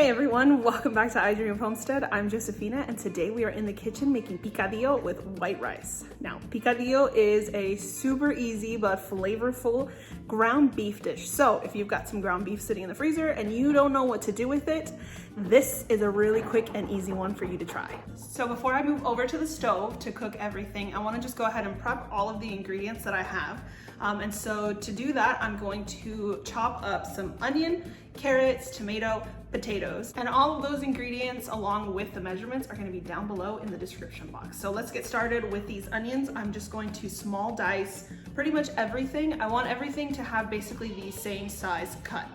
Hey everyone, welcome back to I Dream of Homestead. I'm Josephina and today we are in the kitchen making picadillo with white rice. Now, picadillo is a super easy but flavorful ground beef dish. So if you've got some ground beef sitting in the freezer and you don't know what to do with it, this is a really quick and easy one for you to try. So before I move over to the stove to cook everything, I want to just go ahead and prep all of the ingredients that I have. And so to do that, I'm going to chop up some onion, carrots, tomato, potatoes, and all of those ingredients along with the measurements are going to be down below in the description box. So let's get started with these onions. I'm just going to small dice pretty much everything. I want everything to have basically the same size cut.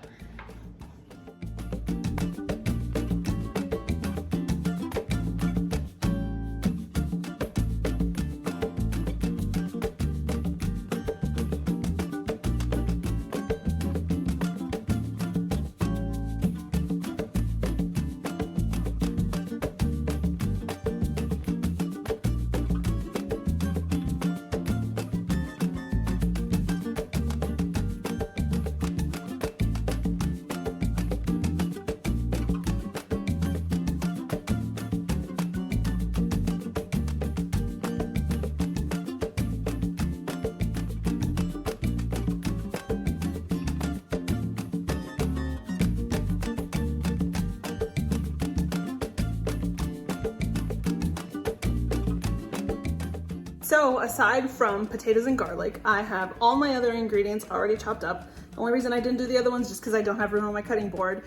So aside from potatoes and garlic, I have all my other ingredients already chopped up. The only reason I didn't do the other ones is just because I don't have room on my cutting board.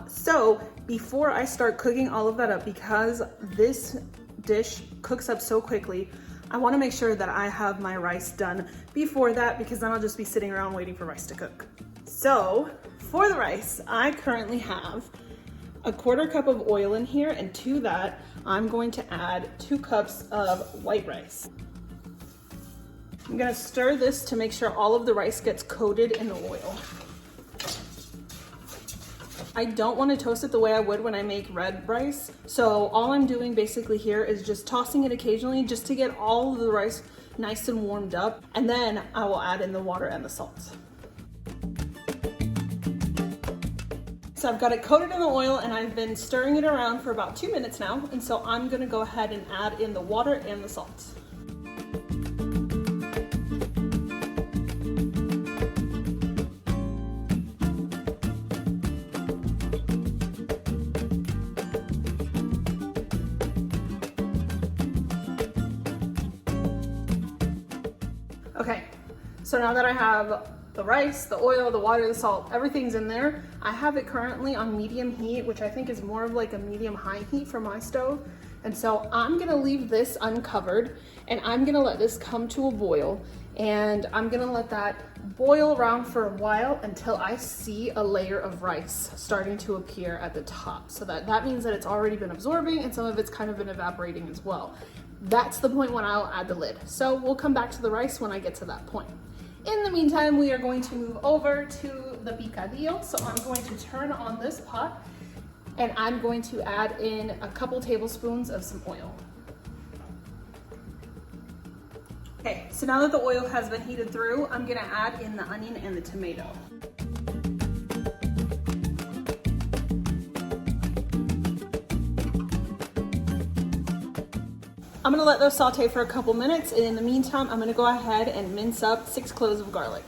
So before I start cooking all of that up, because this dish cooks up so quickly, I want to make sure that I have my rice done before that, because then I'll just be sitting around waiting for rice to cook. So for the rice, I currently have a 1/4 cup of oil in here, and to that, I'm going to add 2 cups of white rice. I'm gonna stir this to make sure all of the rice gets coated in the oil. I don't want to toast it the way I would when I make red rice. So all I'm doing basically here is just tossing it occasionally just to get all of the rice nice and warmed up. And then I will add in the water and the salt. So I've got it coated in the oil and I've been stirring it around for about 2 minutes now. And so I'm gonna go ahead and add in the water and the salt. Okay, so now that I have the rice, the oil, the water, the salt, everything's in there. I have it currently on medium heat, which I think is more of like a medium-high heat for my stove. And so I'm gonna leave this uncovered and I'm gonna let this come to a boil. And I'm gonna let that boil around for a while until I see a layer of rice starting to appear at the top. So that means that it's already been absorbing and some of it's kind of been evaporating as well. That's the point when I'll add the lid. So we'll come back to the rice when I get to that point. In the meantime, we are going to move over to the picadillo. So I'm going to turn on this pot and I'm going to add in a couple tablespoons of some oil. Okay, so now that the oil has been heated through, I'm gonna add in the onion and the tomato. I'm gonna let those saute for a couple minutes, and in the meantime, I'm gonna go ahead and mince up 6 cloves of garlic.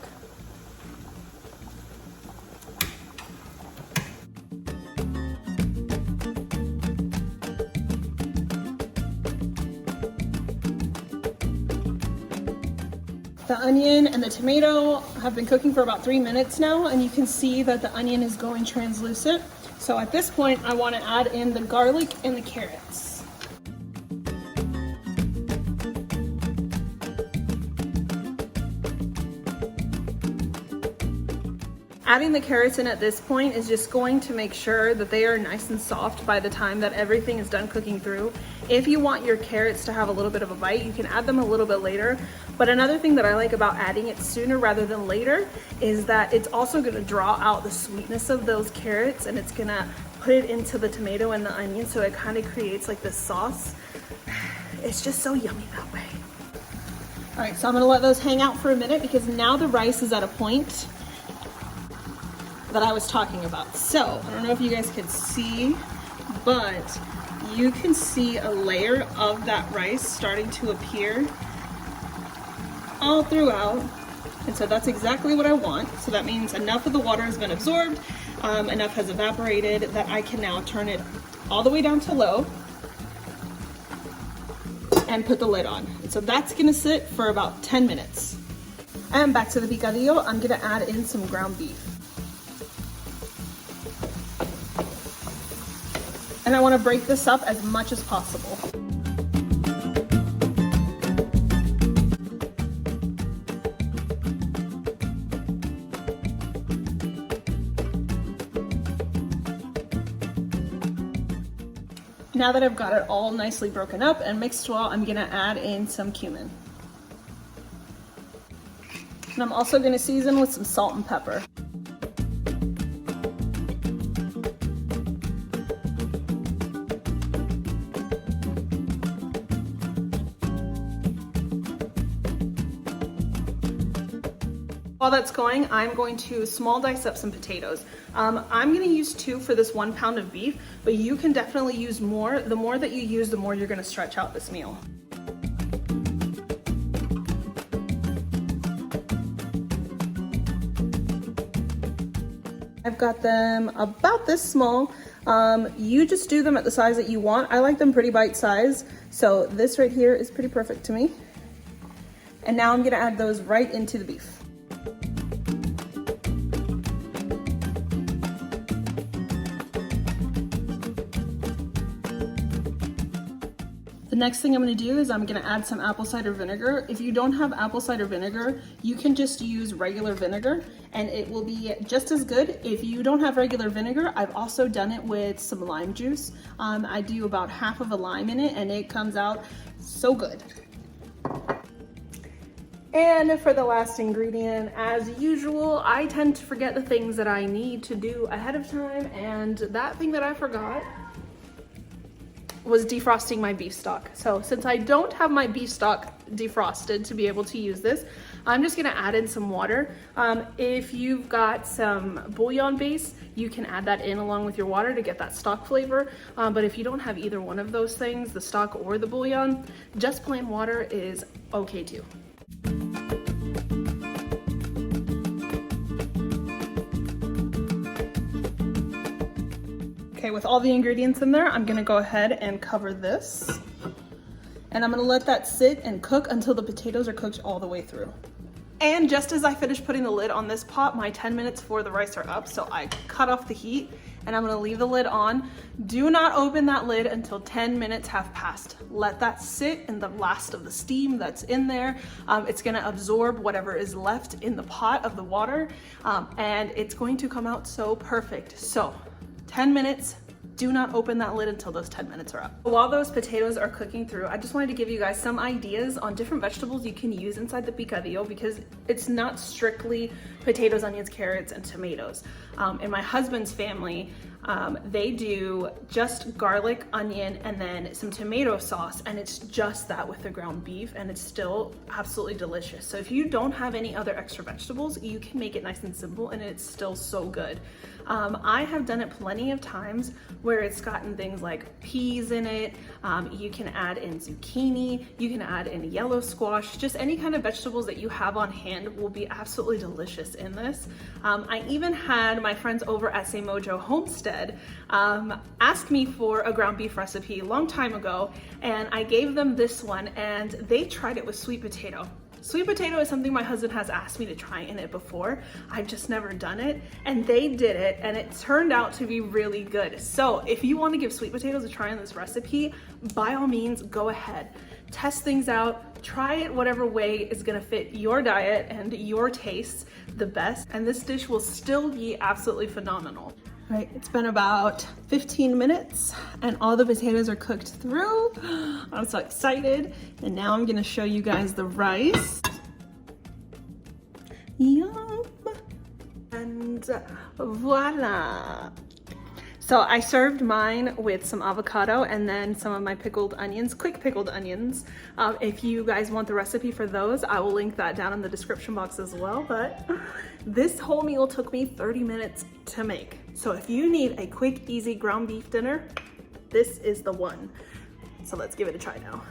The onion and the tomato have been cooking for about 3 minutes now, and you can see that the onion is going translucent. So at this point, I wanna add in the garlic and the carrots. Adding the carrots in at this point is just going to make sure that they are nice and soft by the time that everything is done cooking through. If you want your carrots to have a little bit of a bite, you can add them a little bit later. But another thing that I like about adding it sooner rather than later is that it's also gonna draw out the sweetness of those carrots, and it's gonna put it into the tomato and the onion, so it kind of creates like this sauce. It's just so yummy that way. All right, so I'm gonna let those hang out for a minute because now the rice is at a point that I was talking about. So I don't know if you guys can see, but you can see a layer of that rice starting to appear all throughout. And so that's exactly what I want. So that means enough of the water has been absorbed, enough has evaporated that I can now turn it all the way down to low and put the lid on. And so that's gonna sit for about 10 minutes. And back to the picadillo, I'm gonna add in some ground beef. And I wanna break this up as much as possible. Now that I've got it all nicely broken up and mixed well, I'm gonna add in some cumin. And I'm also gonna season with some salt and pepper. While that's going, I'm going to small dice up some potatoes. I'm gonna use 2 for this 1 pound of beef, but you can definitely use more. The more that you use, the more you're gonna stretch out this meal. I've got them about this small. You just do them at the size that you want. I like them pretty bite size, so this right here is pretty perfect to me. And now I'm gonna add those right into the beef. The next thing I'm gonna do is I'm gonna add some apple cider vinegar. If you don't have apple cider vinegar, you can just use regular vinegar and it will be just as good. If you don't have regular vinegar, I've also done it with some lime juice. I do about half of a lime in it and it comes out so good. And for the last ingredient, as usual, I tend to forget the things that I need to do ahead of time, and that thing that I forgot was defrosting my beef stock. So since I don't have my beef stock defrosted to be able to use this, I'm just gonna add in some water. If you've got some bouillon base, you can add that in along with your water to get that stock flavor. But if you don't have either one of those things, the stock or the bouillon, just plain water is okay too. Okay, with all the ingredients in there, I'm gonna go ahead and cover this. And I'm gonna let that sit and cook until the potatoes are cooked all the way through. And just as I finish putting the lid on this pot, my 10 minutes for the rice are up, so I cut off the heat and I'm gonna leave the lid on. Do not open that lid until 10 minutes have passed. Let that sit in the last of the steam that's in there. It's gonna absorb whatever is left in the pot of the water, and it's going to come out so perfect. So 10 minutes, do not open that lid until those 10 minutes are up. While those potatoes are cooking through, I just wanted to give you guys some ideas on different vegetables you can use inside the picadillo, because it's not strictly potatoes, onions, carrots, and tomatoes. In my husband's family, they do just garlic, onion, and then some tomato sauce, and it's just that with the ground beef, and it's still absolutely delicious. So if you don't have any other extra vegetables, you can make it nice and simple, and it's still so good. I have done it plenty of times where it's gotten things like peas in it. You can add in zucchini, you can add in yellow squash, just any kind of vegetables that you have on hand will be absolutely delicious in this. I even had my friends over at Say Mojo Homestead ask me for a ground beef recipe a long time ago, and I gave them this one and they tried it with sweet potato. Sweet potato is something my husband has asked me to try in it before. I've just never done it, and they did it and it turned out to be really good. So if you want to give sweet potatoes a try in this recipe, by all means, go ahead. Test things out, try it whatever way is gonna fit your diet and your tastes the best, and this dish will still be absolutely phenomenal. Right, it's been about 15 minutes and all the potatoes are cooked through. I'm so excited. And now I'm gonna show you guys the rice. Yum! And voila! So I served mine with some avocado and then some of my pickled onions, quick pickled onions. If you guys want the recipe for those, I will link that down in the description box as well. But this whole meal took me 30 minutes to make. So if you need a quick, easy ground beef dinner, this is the one. So let's give it a try now.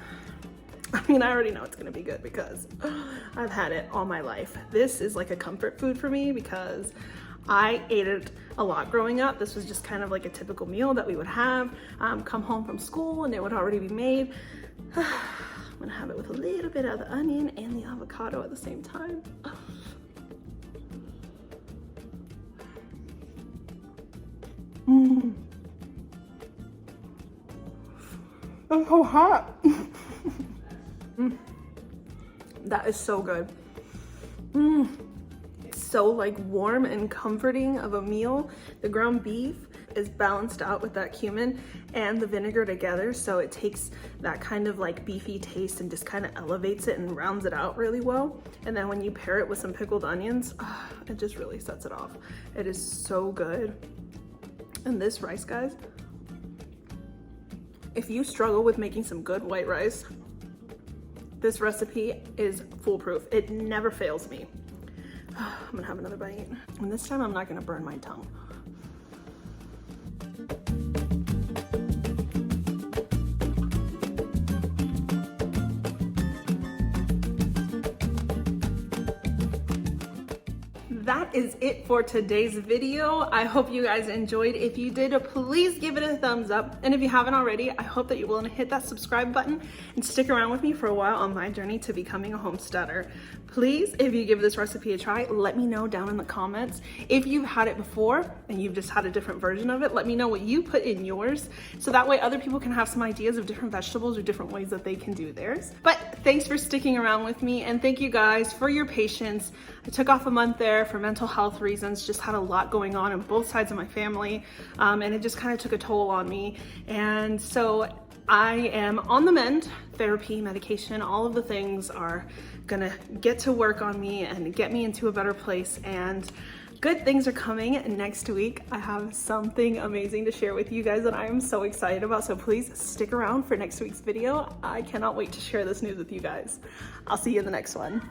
I mean, I already know it's gonna be good because I've had it all my life. This is like a comfort food for me because I ate it a lot growing up. This was just kind of like a typical meal that we would have, come home from school and it would already be made. I'm gonna have it with a little bit of the onion and the avocado at the same time. That's so hot. That is so good. So like warm and comforting of a meal. The ground beef is balanced out with that cumin and the vinegar together, so it takes that kind of like beefy taste and just kind of elevates it and rounds it out really well. And then when you pair it with some pickled onions, it just really sets it off. It is so good. And this rice, guys, if you struggle with making some good white rice, this recipe is foolproof. It never fails me. I'm gonna have another bite. And this time I'm not gonna burn my tongue. That is it for today's video. I hope you guys enjoyed. If you did, please give it a thumbs up. And if you haven't already, I hope that you're willing to hit that subscribe button and stick around with me for a while on my journey to becoming a homesteader. Please, if you give this recipe a try, let me know down in the comments. If you've had it before and you've just had a different version of it, let me know what you put in yours, so that way other people can have some ideas of different vegetables or different ways that they can do theirs. But thanks for sticking around with me, and thank you guys for your patience. I took off a month there for mental health reasons, just had a lot going on both sides of my family, and it just kind of took a toll on me. And so I am on the mend. Therapy, medication, all of the things are gonna get to work on me and get me into a better place, and good things are coming next week. I have something amazing to share with you guys that I am so excited about, so please stick around for next week's video. I cannot wait to share this news with you guys. I'll see you in the next one.